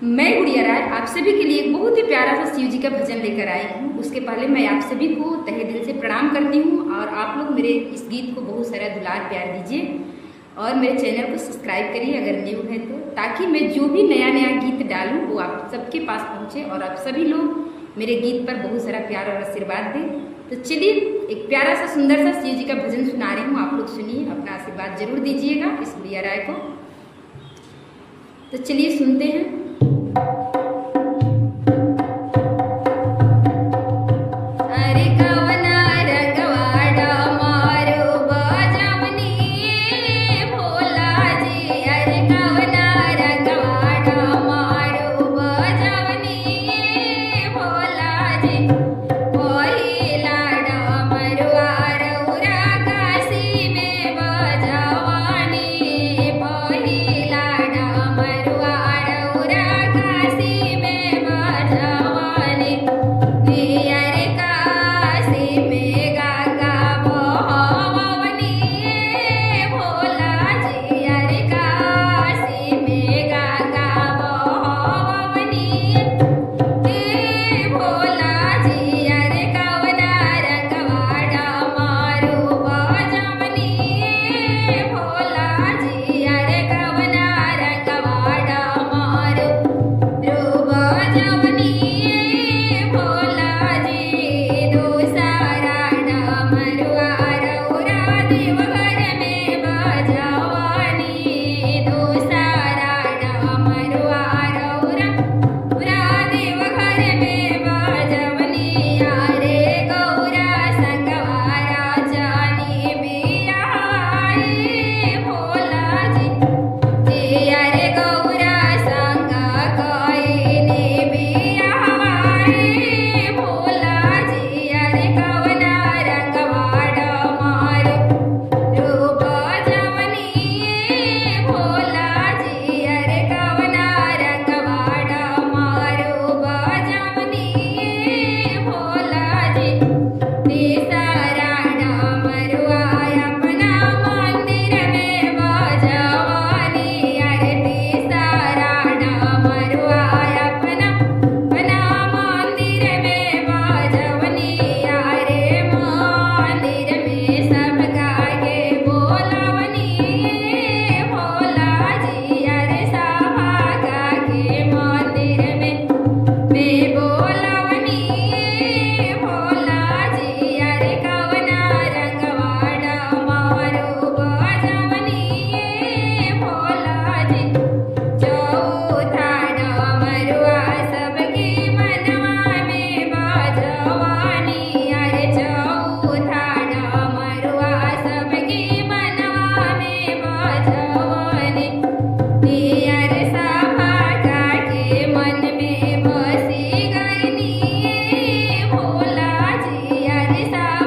मैं गुड़िया राय आप सभी के लिए एक बहुत ही प्यारा सा शिव जी का भजन लेकर आई हूँ। उसके पहले मैं आप सभी को तहे दिल से प्रणाम करती हूँ और आप लोग मेरे इस गीत को बहुत सारा दुलार प्यार दीजिए और मेरे चैनल को सब्सक्राइब करिए अगर न्यू है तो, ताकि मैं जो भी नया नया गीत डालूँ वो आप सबके पास पहुँचे और आप सभी लोग मेरे गीत पर बहुत सारा प्यार और आशीर्वाद दें। तो चलिए एक प्यारा सा सुंदर सा शिव जी का भजन सुना रही हूँ, आप लोग सुनिए, अपना आशीर्वाद जरूर दीजिएगा इस गुड़िया राय को। तो चलिए सुनते हैं। मन में बसी गई नी भोला जी अरे सा